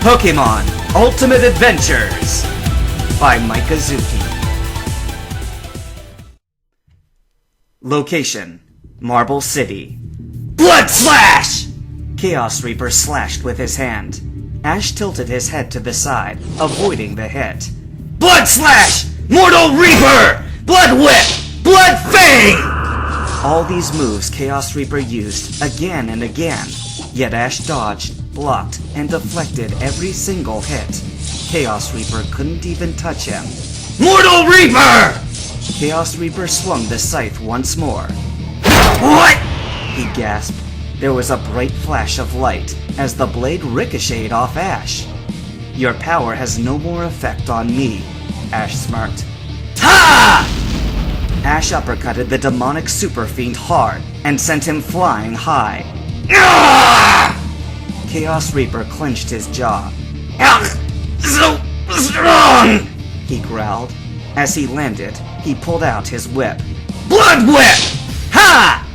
Pokemon Ultimate Adventures by Mikazuki. Location: Marble City. Blood Slash! Chaos Reaper slashed with his hand. Ash tilted his head to the side, avoiding the hit. Blood Slash! Mortal Reaper! Blood Whip! Blood Fang! All these moves Chaos Reaper used again and again, yet Ash dodged, blocked, and deflected every single hit. Chaos Reaper couldn't even touch him. Mortal Reaper! Chaos Reaper swung the scythe once more. What? He gasped. There was a bright flash of light as the blade ricocheted off Ash. Your power has no more effect on me, Ash smirked. Ha! Ash uppercutted the demonic super fiend hard and sent him flying high. Chaos Reaper clenched his jaw. So strong! He growled. As he landed, he pulled out his whip. Blood Whip! Ha!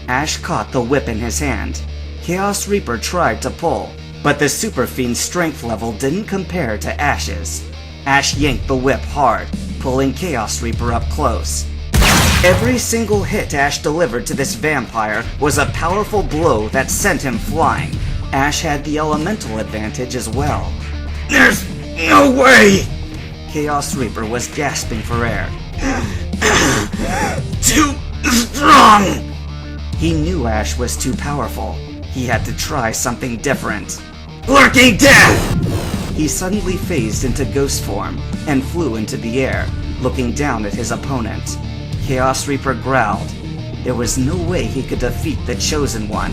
Ash caught the whip in his hand. Chaos Reaper tried to pull, but the Super Fiend's strength level didn't compare to Ash's. Ash yanked the whip hard, pulling Chaos Reaper up close. Every single hit Ash delivered to this vampire was a powerful blow that sent him flying. Ash had the elemental advantage as well. There's no way! Chaos Reaper was gasping for air. Too strong! He knew Ash was too powerful. He had to try something different. Lurking Death! He suddenly phased into ghost form and flew into the air, looking down at his opponent. Chaos Reaper growled. There was no way he could defeat the Chosen One.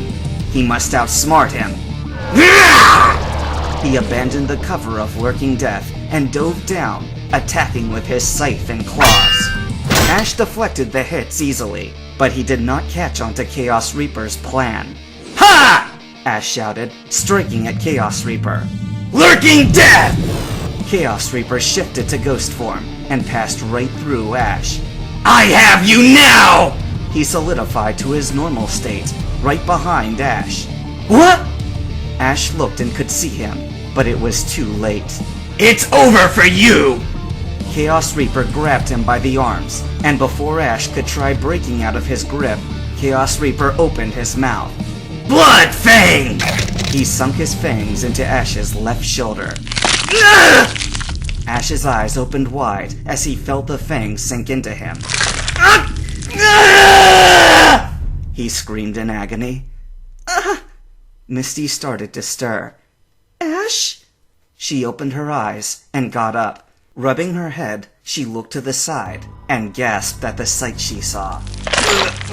He must outsmart him. He abandoned the cover of Lurking Death and dove down, attacking with his scythe and claws. Ash deflected the hits easily, but he did not catch on to Chaos Reaper's plan. Ha! Ash shouted, striking at Chaos Reaper. Lurking Death! Chaos Reaper shifted to ghost form and passed right through Ash. I have you now! He solidified to his normal state, right behind Ash. What? Ash looked and could see him, but it was too late. It's over for you! Chaos Reaper grabbed him by the arms, and before Ash could try breaking out of his grip, Chaos Reaper opened his mouth. Blood Fang! He sunk his fangs into Ash's left shoulder. Ash's eyes opened wide as he felt the fangs sink into him. He screamed in agony. Misty started to stir. Ash? She opened her eyes and got up. Rubbing her head, she looked to the side and gasped at the sight she saw.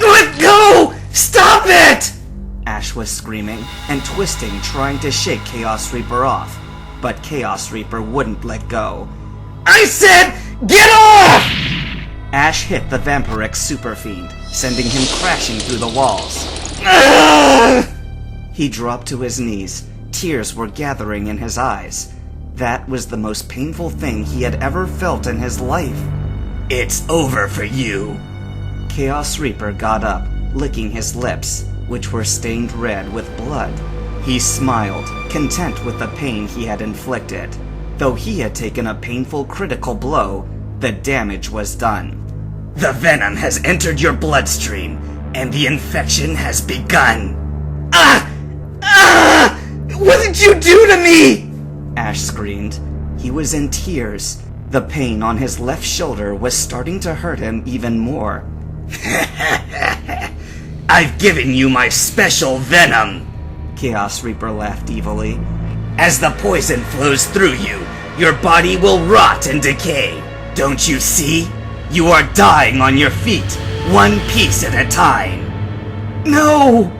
Let go! Stop it! Ash was screaming and twisting, trying to shake Chaos Reaper off, but Chaos Reaper wouldn't let go. I said, get off! Ash hit the Vampirix Super Fiend, sending him crashing through the walls. He dropped to his knees. Tears were gathering in his eyes. That was the most painful thing he had ever felt in his life. It's over for you. Chaos Reaper got up, licking his lips, which were stained red with blood. He smiled, content with the pain he had inflicted. Though he had taken a painful critical blow, the damage was done. The venom has entered your bloodstream, and the infection has begun. What did you do to me? Ash screamed. He was in tears. The pain on his left shoulder was starting to hurt him even more. I've given you my special venom! Chaos Reaper laughed evilly. As the poison flows through you, your body will rot and decay. Don't you see? You are dying on your feet, one piece at a time. No!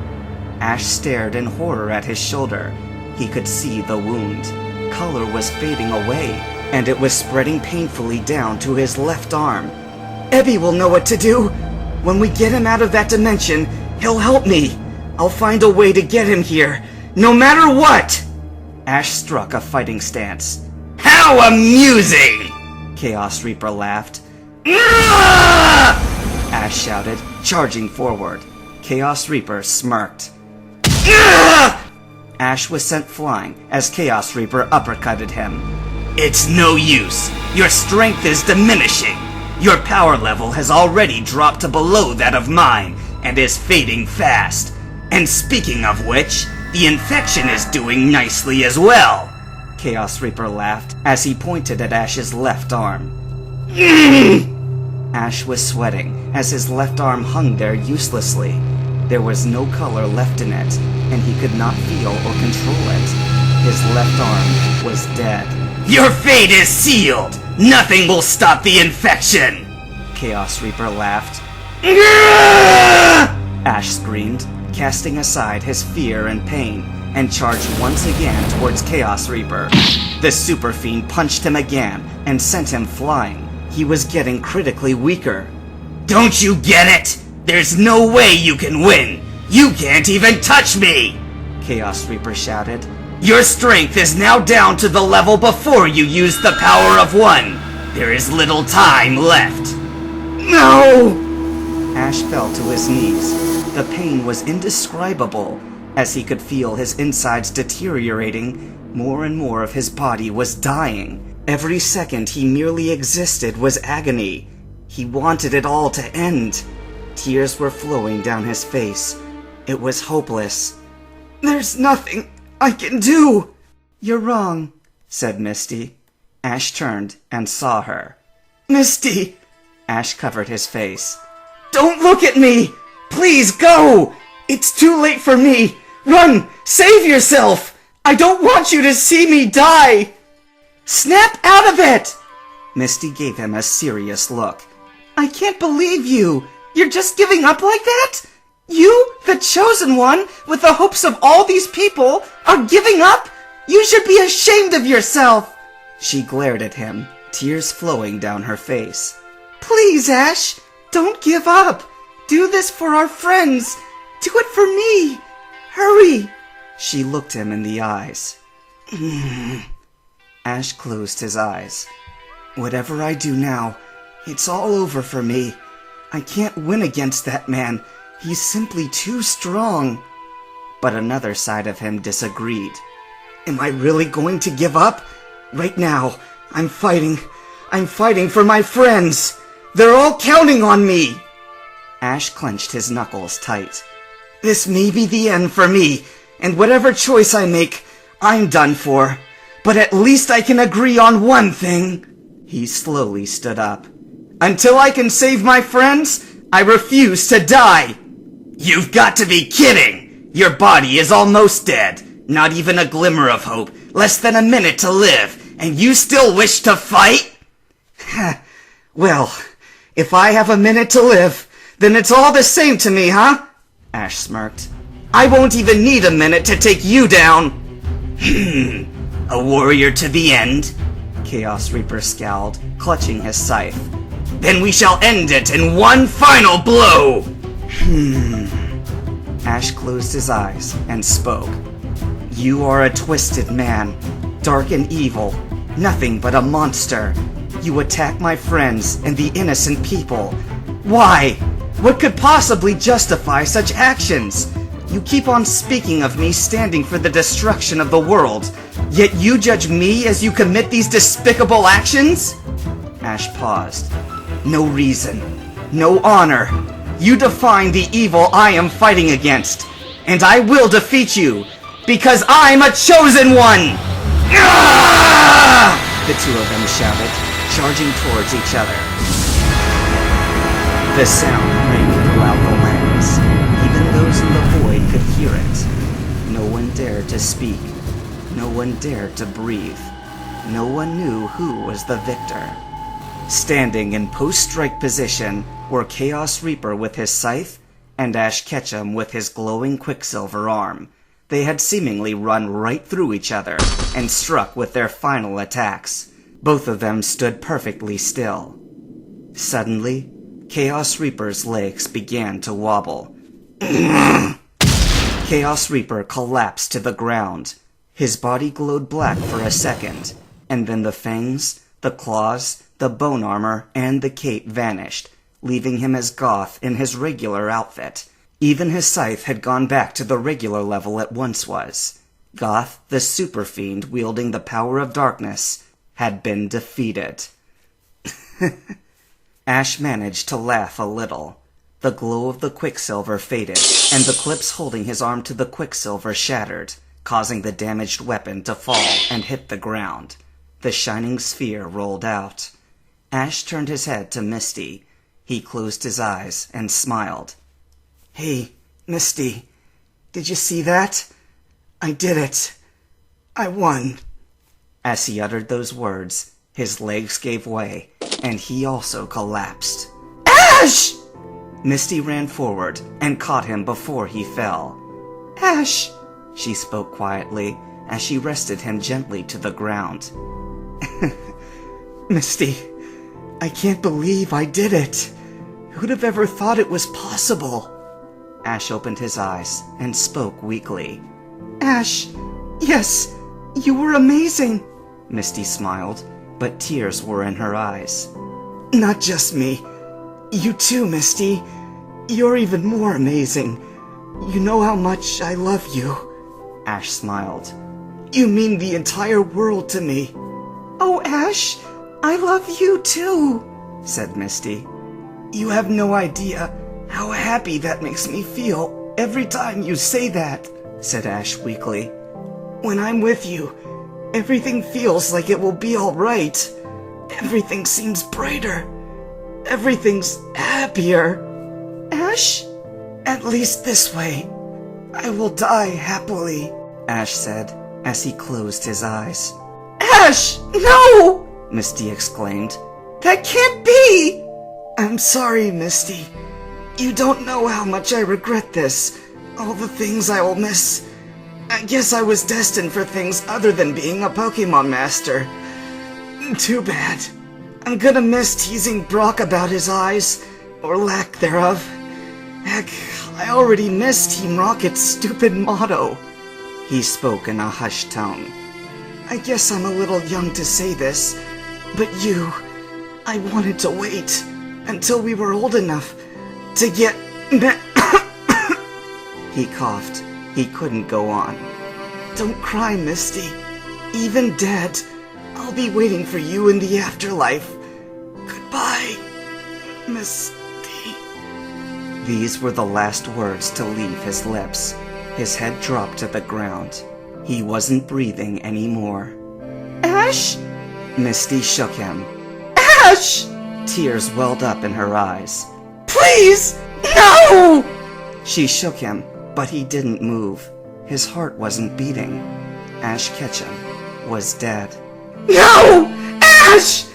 Ash stared in horror at his shoulder. He could see the wound. Color was fading away, and it was spreading painfully down to his left arm. Ebby will know what to do. When we get him out of that dimension, he'll help me. I'll find a way to get him here, no matter what! Ash struck a fighting stance. How amusing! Chaos Reaper laughed. Ash shouted, charging forward. Chaos Reaper smirked. Ash was sent flying as Chaos Reaper uppercutted him. It's no use. Your strength is diminishing. Your power level has already dropped to below that of mine and is fading fast. And speaking of which, the infection is doing nicely as well. Chaos Reaper laughed as he pointed at Ash's left arm. Ash was sweating as his left arm hung there uselessly. There was no color left in it, and he could not feel or control it. His left arm was dead. Your fate is sealed! Nothing will stop the infection! Chaos Reaper laughed. Ash screamed, casting aside his fear and pain, and charged once again towards Chaos Reaper. The Super Fiend punched him again and sent him flying. He was getting critically weaker. Don't you get it? There's no way you can win! You can't even touch me! Chaos Reaper shouted. Your strength is now down to the level before you used the power of one. There is little time left. No! Ash fell to his knees. The pain was indescribable. As he could feel his insides deteriorating, more and more of his body was dying. Every second he merely existed was agony. He wanted it all to end. Tears were flowing down his face. It was hopeless. There's nothing I can do! You're wrong, said Misty. Ash turned and saw her. Misty! Ash covered his face. Don't look at me! Please go! It's too late for me! Run! Save yourself! I don't want you to see me die! Snap out of it! Misty gave him a serious look. I can't believe you! You're just giving up like that? You, the chosen one, with the hopes of all these people, are giving up? You should be ashamed of yourself! She glared at him, tears flowing down her face. Please, Ash, don't give up. Do this for our friends. Do it for me. Hurry. She looked him in the eyes. Ash closed his eyes. Whatever I do now, it's all over for me. I can't win against that man. He's simply too strong. But another side of him disagreed. Am I really going to give up? Right now, I'm fighting for my friends. They're all counting on me. Ash clenched his knuckles tight. This may be the end for me, and whatever choice I make, I'm done for. But at least I can agree on one thing. He slowly stood up. Until I can save my friends, I refuse to die. You've got to be kidding! Your body is almost dead. Not even a glimmer of hope. Less than a minute to live. And you still wish to fight? Well, if I have a minute to live, then it's all the same to me, huh? Ash smirked. I won't even need a minute to take you down. A warrior to the end? Chaos Reaper scowled, clutching his scythe. Then we shall end it in one final blow! Ash closed his eyes and spoke. You are a twisted man, dark and evil, nothing but a monster. You attack my friends and the innocent people. Why? What could possibly justify such actions? You keep on speaking of me standing for the destruction of the world, yet you judge me as you commit these despicable actions? Ash paused. No reason, no honor. You define the evil I am fighting against, and I will defeat you, because I'm a chosen one! Ah! The two of them shouted, charging towards each other. The sound rang throughout the lands. Even those in the void could hear it. No one dared to speak. No one dared to breathe. No one knew who was the victor. Standing in post-strike position were Chaos Reaper with his scythe and Ash Ketchum with his glowing quicksilver arm. They had seemingly run right through each other and struck with their final attacks. Both of them stood perfectly still. Suddenly, Chaos Reaper's legs began to wobble. Chaos Reaper collapsed to the ground. His body glowed black for a second, and then the fangs, the claws, the bone armor, and the cape vanished, leaving him as Goth in his regular outfit. Even his scythe had gone back to the regular level it once was. Goth, the super fiend wielding the power of darkness, had been defeated. Ash managed to laugh a little. The glow of the quicksilver faded, and the clips holding his arm to the quicksilver shattered, causing the damaged weapon to fall and hit the ground. The shining sphere rolled out. Ash turned his head to Misty. He closed his eyes and smiled. "Hey, Misty, did you see that? I did it. I won." As he uttered those words, his legs gave way, and he also collapsed. "Ash!" Misty ran forward and caught him before he fell. "Ash!" she spoke quietly as she rested him gently to the ground. "Misty, I can't believe I did it. Who'd have ever thought it was possible?" Ash opened his eyes and spoke weakly. "Ash, yes, you were amazing." Misty smiled, but tears were in her eyes. "Not just me. You too, Misty. You're even more amazing. You know how much I love you." Ash smiled. "You mean the entire world to me." "Oh, Ash, I love you too," said Misty. "You have no idea how happy that makes me feel every time you say that," said Ash weakly. "When I'm with you, everything feels like it will be all right. Everything seems brighter. Everything's happier. Ash? At least this way. I will die happily," Ash said as he closed his eyes. "Ash, no!" Misty exclaimed. "That can't be!" "I'm sorry, Misty. You don't know how much I regret this. All the things I will miss. I guess I was destined for things other than being a Pokemon master. Too bad. I'm gonna miss teasing Brock about his eyes, or lack thereof. Heck, I already miss Team Rocket's stupid motto." He spoke in a hushed tone. "I guess I'm a little young to say this, but I wanted to wait until we were old enough to get He coughed. He couldn't go on. "Don't cry, Misty. Even dead, I'll be waiting for you in the afterlife. Goodbye, Misty." These were the last words to leave his lips. His head dropped to the ground. He wasn't breathing anymore. "Ash?" Misty shook him. "Ash!" Tears welled up in her eyes. "Please, no!" She shook him, but he didn't move. His heart wasn't beating. Ash Ketchum was dead. "No! Ash!